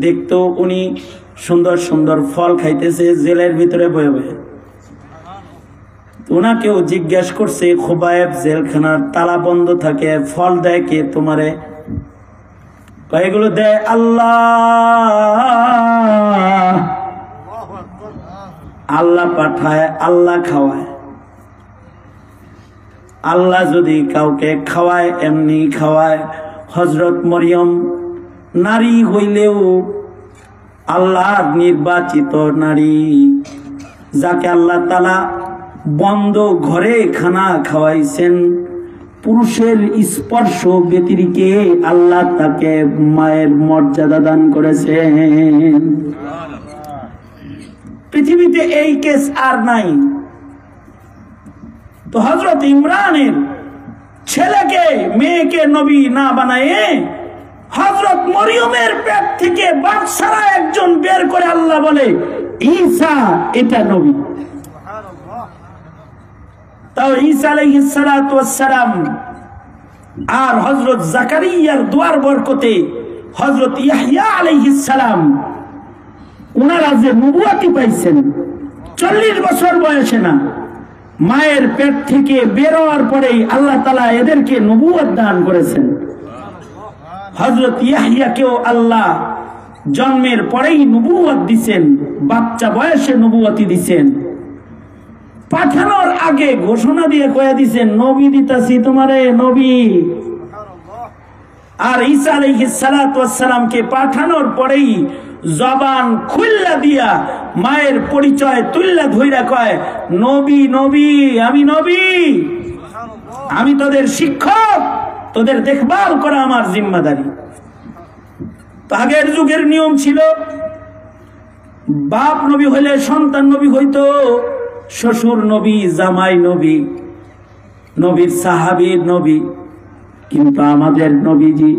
দেখতো উনি সুন্দর সুন্দর ফল খাইতেছে জেলের ভিতরে বয়ে বয়ে। ওনাকেও জিজ্ঞেস করছে, খুবাইব জেলখানার তালা বন্ধ থাকে, ফল দেয় কে তোমারে? এগুলো দেয় আল্লাহ। আল্লাহ পাঠায়, আল্লাহ খাওয়ায়। আল্লাহ যদি কাউকে খাওয়ায় এমনি খাওয়ায়। হযরত মরিয়ম নারী হইলেও আল্লাহর নির্বাচিত নারী, যাকে আল্লাহ তাআলা বন্ধ ঘরে খানা খাওয়াইছেন, পুরুষের স্পর্শ ব্যতিরেকে আল্লাহ তাকে মায়ের মর্যাদা দান করেছেন। পৃথিবীতে এই কেস আর নাই। তো হযরত ইমরানের ছেলেকে মেয়েকে নবী না বানায় হযরত মরিয়মের পেট থেকে বাদশারা একজন বের করে আল্লাহ বলে ঈসা এটা নবী। তাও ঈসা আলাইহিস সালাতু ওয়াস সালাম আর হযরত জাকারিয়ার দুয়ার বরকতে হযরত ইয়াহইয়া আলাইহিস সালাম ওনারা যে নবুয়তি পাইছেন 40 বছর বয়সে না, মায়ের পেট থেকে বের হওয়ার পরেই আল্লাহ তাআলা এদেরকে নবুয়ত দান করেছেন। হযরত ইয়াহইয়াকেও আল্লাহ জন্মের পরেই নবুয়ত দিবেন, বাচ্চা বয়সে নবুয়তি দিবেন। পাঠানোর আগে ঘোষণা দিয়ে কয়ে দিবেন, নবী দিতাছি তোমারে, নবী। আর ঈসা আলাইহিস সালাতু ওয়াস সালামকে পাঠানোর পরেই জবান খুললা দিয়া মায়ের পরিচয় তুল্লা ধইরা কয়, নবী নবী, আমি নবী, আমি তোদের শিক্ষক, তোদের দেখভাল করা আমার জিম্মাদারি। আগের যুগের নিয়ম ছিল, বাপ নবী হইলে সন্তান নবী হইতো, শ্বশুর নবী, জামাই নবী, নবীর সাহাবীর নবী। কিন্তু আমাদের নবীজি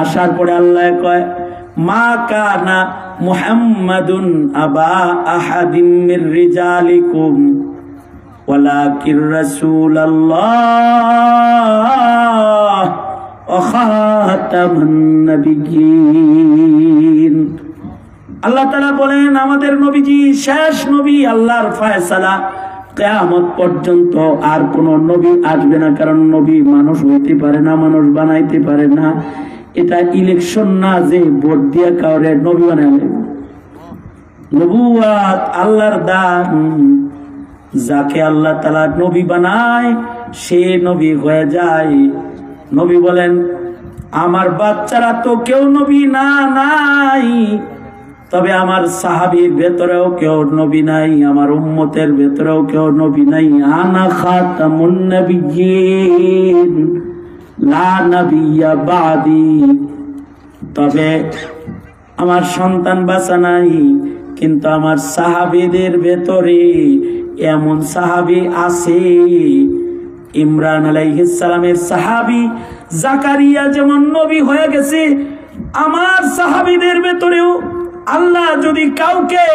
আসার পরে আল্লাহ কয়, মা কানা মুহাম্মাদুন আবা আহাদিন মির রিজালিকুম ওয়ালাকির রাসূলুল্লাহ ওয়া খাতামুন নবিয়্যিন। আল্লাহ তাআলা বলেন, আমাদের নবীজি শেষ নবী, আল্লাহর ফয়সালা কিয়ামত পর্যন্ত আর কোন নবী আসবে না। কারণ নবী মানুষ হইতে পারে না, মানুষ বানাইতে পারে না। এটা ইলেকশন না যে ভোট দিয়ে কাউরে নবী বানাবে। নবুয়ত আল্লাহর দান, যাকে আল্লাহ তাআলা নবী বানায় সে নবী হয়ে যায়। নবী বলেন, আমার বাচ্চারা তো কেউ নবী না নাই, তবে আমার সাহাবীর ভেতরেও কেউ নবী নাই, আমার উম্মতের ভেতরেও কেউ নবী নাই। আনা খাতামুন নবিয়্যিন লা নবিয়্যা বাদি। তবে আমার সন্তান বাঁচা নাই, কিন্তু আমার সাহাবীদের ভেতরে এমন সাহাবী আছে, ইমরান আলাইহিস সালামের সাহাবী জাকারিয়া যেমন নবী হয়ে গেছে, আমার সাহাবীদের ভেতরেও আল্লাহ যদি কাউকে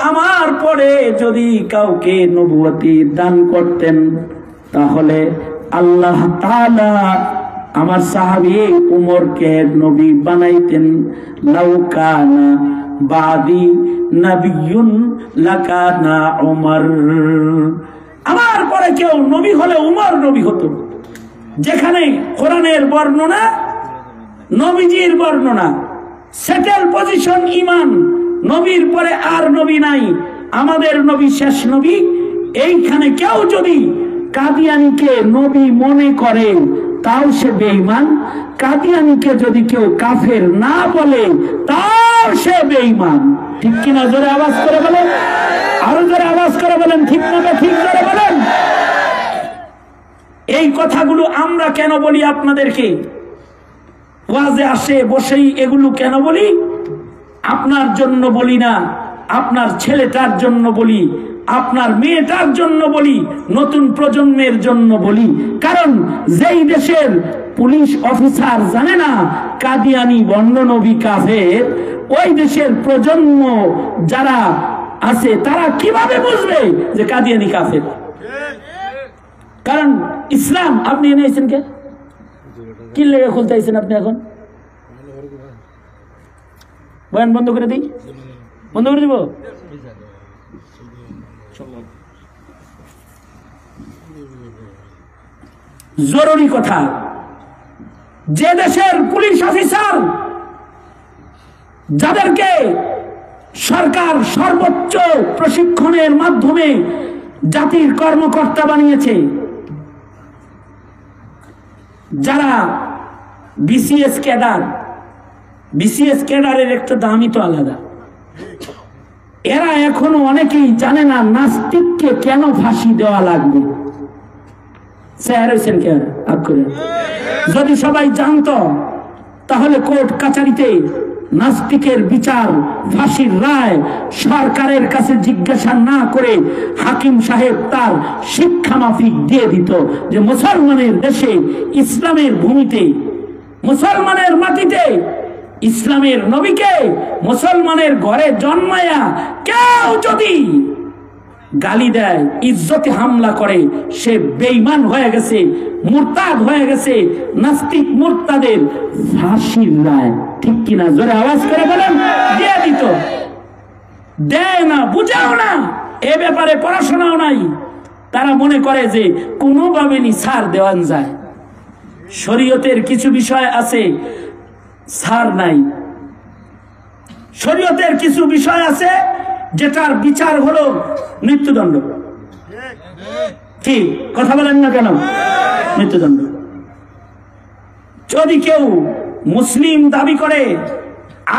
আমার পরে যদি কাউকে নবুয়তি দান করতেন, তাহলে আল্লাহ তাআলা আমার সাহাবী উমরকে নবী বানাইতেন। লাউ কানা বাদি নবিয়্যুন লাকানা উমর। আমার পরে কেউ নবী হলে উমর নবী হতো। যেখানে কোরআনের বর্ণনা, নবীজির বর্ণনা, সেটেল পজিশন ঈমান, নবীর পরে আর নবী নাই, আমাদের নবী শেষ নবী। এইখানে কেউ যদি কাদিয়ানীকে নবী মনে করে তাও সে বেঈমান। কাদিয়ানীকে যদি কেউ কাফের না বলে তাও সে বেঈমান। ঠিক কিনা? জোরে আওয়াজ করে বলেন, আরো জোরে আওয়াজ করে বলেন, ঠিক না ঠিক জোরে বলেন। এই কথাগুলো আমরা কেন বলি আপনাদেরকে? ওয়াজে আসে বসেই এগুলো কেন বলি? আপনার জন্য বলি না, আপনার ছেলেটার জন্য বলি, আপনার মেয়েটার জন্য বলি, নতুন প্রজন্মের জন্য বলি। কারণ যেই দেশের পুলিশ অফিসার জানে না কাদিয়ানী বন্য নবী কাফের, ওই দেশের প্রজন্ম যারা আছে তারা কিভাবে বুঝবে যে কাদিয়ানী কাফের? কারণ ইসলাম আপনি এনেছেন কে? কি লেগে খুলতে আইছেন আপনি? এখন বয়ান বন্ধ করে দিই, বন্ধ করে দিব। জরুরি কথা, যে দেশের পুলিশ অফিসার যাদেরকে সরকার সর্বোচ্চ প্রশিক্ষণের মাধ্যমে জাতির কর্মকর্তা বানিয়েছে, যারা বিসিএস ক্যাডার, বিসিএস ক্যাডারের একটা দামই তো আলাদা। এরা এখনো অনেকেই জানে না নাস্তিককে কেন ফাঁসি দেওয়া লাগবে। যদি সবাই জানতো তাহলে কোর্ট কাচারিতে নাস্তিকের বিচার, ফাঁসির রায় সরকারের কাছে জিজ্ঞাসা না করে হাকিম সাহেব তার শিক্ষা মাফিক দিয়ে দিত যে মুসলমানের দেশে, ইসলামের ভূমিতে, মুসলমানের মাটিতে ইসলামের নবীকে মুসলমানের ঘরে জন্মায়া কেউ যদি গালি দেয়, ইজ্জতে হামলা করে, সে বেঈমান হয়ে গেছে, মুরতাদ হয়ে গেছে। নাস্তিক মুরতাদের ফাঁসির রায়, ঠিক কিনা? জোরে আওয়াজ করে বলেন, দিয়ে দিত। দেয় না, বুঝাও না, এ ব্যাপারে পড়াশোনাও নাই। তারা মনে করে যে কোনোভাবে ছাড় দেওয়ান যায়। শরীয়তের কিছু বিষয় আছে ছাড় নাই। শরীয়তের কিছু বিষয় আছে যেটার বিচার হলো মৃত্যুদণ্ড। ঠিক কথা বলেন না কেন? মৃত্যুদণ্ড। যদি কেউ মুসলিম দাবি করে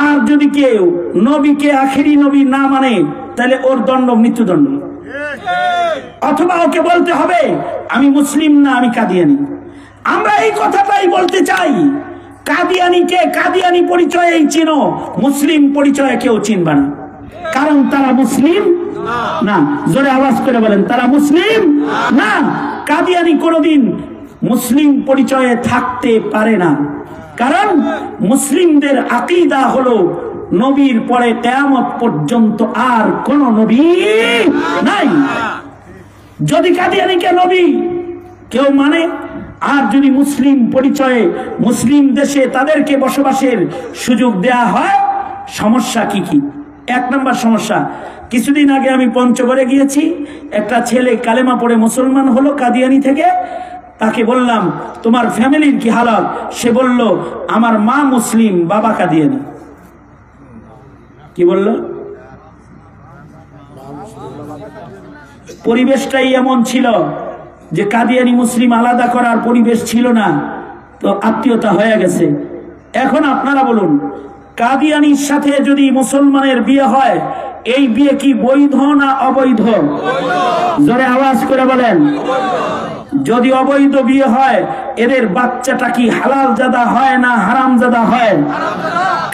আর যদি কেউ নবীকে আখেরি নবী না মানে, তাহলে ওর দণ্ড মৃত্যুদণ্ড। অথবা ওকে বলতে হবে আমি মুসলিম না, আমি কাদিয়ানী। আমরা এই কথাটাই বলতে চাই, কাদিয়ানীকে কাদিয়ানী পরিচয়েই চিনো, মুসলিম পরিচয়ে কেউ চিনবে না। কারণ তারা মুসলিম না। জোরে আওয়াজ করে বলেন, তারা মুসলিম না। কাদিয়ানী কোনদিন মুসলিম পরিচয়ে থাকতে পারে না। কারণ মুসলিমদের আকীদা হলো নবীর পরে কিয়ামত পর্যন্ত আর কোন নবী নাই। যদি কাদিয়ানীকে নবী কেউ মানে, আর যদি মুসলিম পরিচয়ে মুসলিম দেশে তাদেরকে বসবাসের সুযোগ দেয়া হয়, সমস্যা কি কি? এক নম্বর সমস্যা, কিছুদিন আগে আমি পঞ্চগড়ে গিয়েছি, একটা ছেলে কালেমা পড়ে মুসলমান হলো কাদিয়ানী থেকে। তাকে বললাম তোমার ফ্যামিলির কি হালত? সে বলল আমার মা মুসলিম, বাবা কাদিয়ানী। কি বলল? পরিবেশটাই এমন ছিল যে কাদিয়ানী মুসলিম আলাদা করার পরিবেশ ছিল না, তো আত্মীয়তা হয়ে গেছে। এখন আপনারা বলুন, কাদিয়ানির সাথে যদি মুসলমানের বিয়ে হয়, এই বিয়ে কি বৈধ না অবৈধ? জোরে আওয়াজ করে বলেন। যদি অবৈধ বিয়ে হয়, এদের বাচ্চাটা কি হালাল জাদা হয় না হারাম জাদা হয়?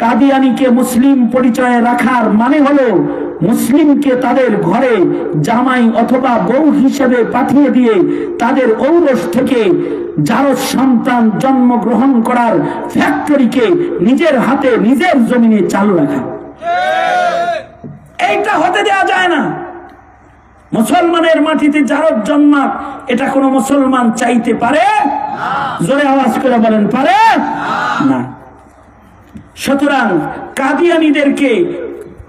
কাদিয়ানিকে মুসলিম পরিচয়ে রাখার মানে হলো মুসলিমকে তাদের ঘরে জামাই অথবা বউ হিসেবে পাঠিয়ে দিয়ে তাদের ঔরস থেকে জারজ সন্তান জন্মগ্রহণ করার ফ্যাক্টরিকে নিজের হাতে নিজের জমিনে চালু রাখা। এইটা হতে দেওয়া যায় না। মুসলমানের মাটিতে জারজ জন্মাক, এটা কোনো মুসলমান চাইতে পারে? জোরে আওয়াজ করে বলেন, পারে না। সুতরাং কাদিয়ানীদেরকে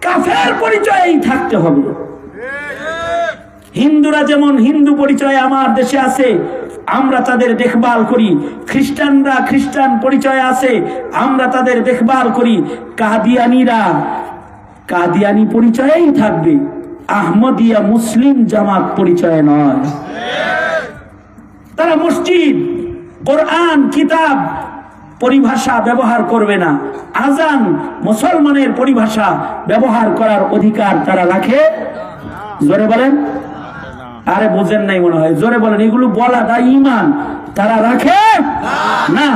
কাফের পরিচয়েই থাকতে হবে। হিন্দুরা যেমন হিন্দু পরিচয়ে আমার দেশে আছে, আমরা তাদের দেখভাল করি। খ্রিস্টানরা খ্রিস্টান পরিচয়ে আছে, আমরা তাদের দেখভাল করি। কাদিয়ানীরা কাদিয়ানী পরিচয়েই থাকবে, আহমদিয়া মুসলিম জামাত পরিচয় নয়। তারা মসজিদ, কোরআন, কিতাব পরিভাষা ব্যবহার করবে না। আজান মুসলমানের পরিভাষা ব্যবহার করার অধিকার তারা রাখে? জোরে বলেন। আরে বোঝেন নাই মনে হয়, জোরে বলেন। এগুলো বলাটা ঈমান, তারা রাখে না।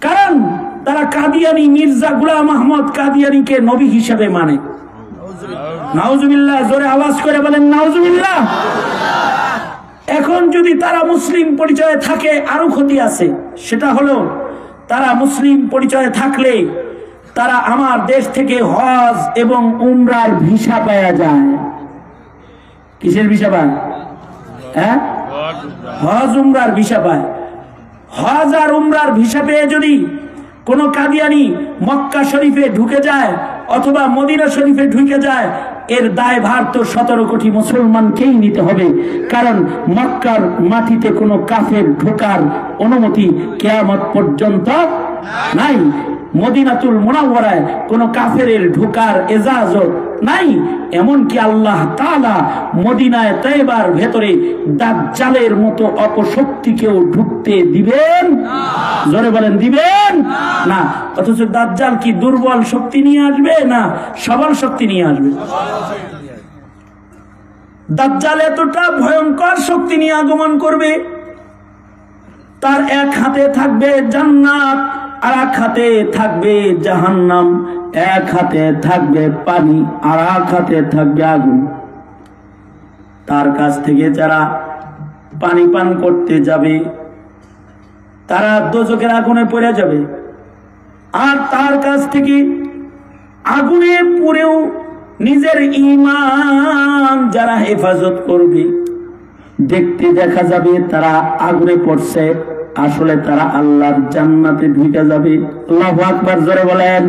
কারণ তারা কাদিয়ানী মির্জা গোলাম আহমদ কাদিয়ানীকে নবী হিসেবে মানে। নাউজুবিল্লাহ, জোরে আওয়াজ করে বলেন নাউজুবিল্লাহ। এখন যদি তারা মুসলিম পরিচয়ে থাকে, আরো ক্ষতি আছে। সেটা হলো তারা মুসলিম পরিচয়ে থাকলে তারা আমার দেশ থেকে হজ এবং উমরার ভিসা পাওয়া যায়। কিসের ভিসা পায়? হ্যাঁ, হজ উমরার ভিসা পায়। হজ আর উমরার ভিসা পেয়ে যদি কোন কাদিয়ানী মক্কা শরীফে ঢুকে যায় অথবা মদিনা শরীফে ঢুকে যায়, এর দায়ভার তো 17 কোটি মুসলমানকেই নিতে হবে। কারণ মক্কার মাটিতে কোনো কাফের ঢোকার অনুমতি কিয়ামত পর্যন্ত নাই। মদিনাতুল মুনাওয়ারায় কোনো কাফেরের ঢোকার ইজাজত নাই। এমনকি আল্লাহ তাআলা মদিনায় তয়বার ভেতরে দাজ্জালের মতো অপশক্তিকেও ঢুকতে দিবেন? জোরে বলেন, দিবেন না। অথচ দাজ্জাল কি দুর্বল শক্তি নিয়ে আসবে না সবল শক্তি নিয়ে আসবে? দাজ্জাল এতটা ভয়ঙ্কর শক্তি নিয়ে আগমন করবে, তার এক হাতে থাকবে জান্নাত, আর এক হাতে থাকবে জাহান্নাম, এক হাতে থাকবে পানি, আর এক হাতে থাকবে আগুন। তার কাছ থেকে যারা পানি পান করতে যাবে তারা দোজখের আগুনে পড়ে যাবে, আর তার কাছ থেকে আগুনে পুড়েও নিজের ঈমান যারা হেফাজত করবে, দেখতে দেখা যাবে তারা আগুনে পড়ছে, আসলে তারা আল্লাহর জান্নাতে ঢুকে যাবে। আল্লাহু আকবার, জোরে বলেন।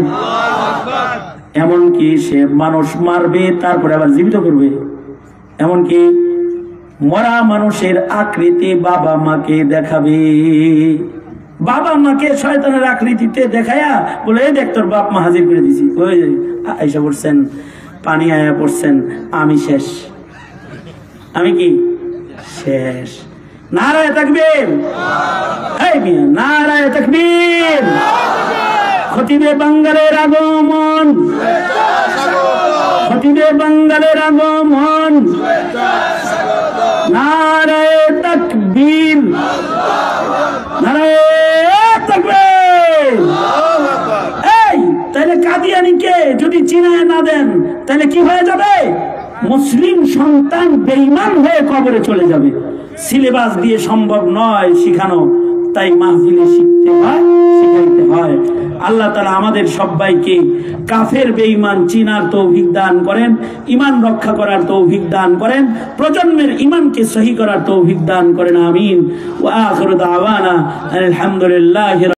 এমনকি সে মানুষ মারবে, তারপরে আবার জীবিত করবে। এমনকি মরা মানুষের আকৃতি বাবা মাকে দেখাবে। বাবা মাকে শয়তানের আকৃতিতে দেখায়া বলে, এই দেখ তোর বাপ মা হাজির করে দিছি, ওই আইসা পড়ছেন, পানি আয়া পড়ছেন, আমি শেষ। আমি কি শেষ? নারায়ে তাকবীর, এই মিয়া নারায়ে তাকবীর। খতিবে বাঙ্গালের আগমন, খতিবে বাঙ্গালের আগমন, নারায়ে তাকবীর, নারায়ে তাকবীর। এই তাহলে কাদিয়ানীকে যদি চিনায় না দেন, তাহলে কি হয়ে যাবে? মুসলিম সন্তান বেঈমান হয়ে কবরে চলে যাবে। সিলেবাস দিয়ে সম্ভব নয় শিখানো, তাই মাহফিলে শিখতে হয়, শিখাইতে হয়। আল্লাহ তাআলা আমাদের সবাইকে কাফের বেঈমান চিনার তৌফিক দান করেন, ঈমান রক্ষা করার তৌফিক দান করেন, প্রজন্মের ঈমানকে সহি করার তৌফিক দান করেন। আমিন। ওয়া আখিরু দাওয়ানা আলহামদুলিল্লাহি।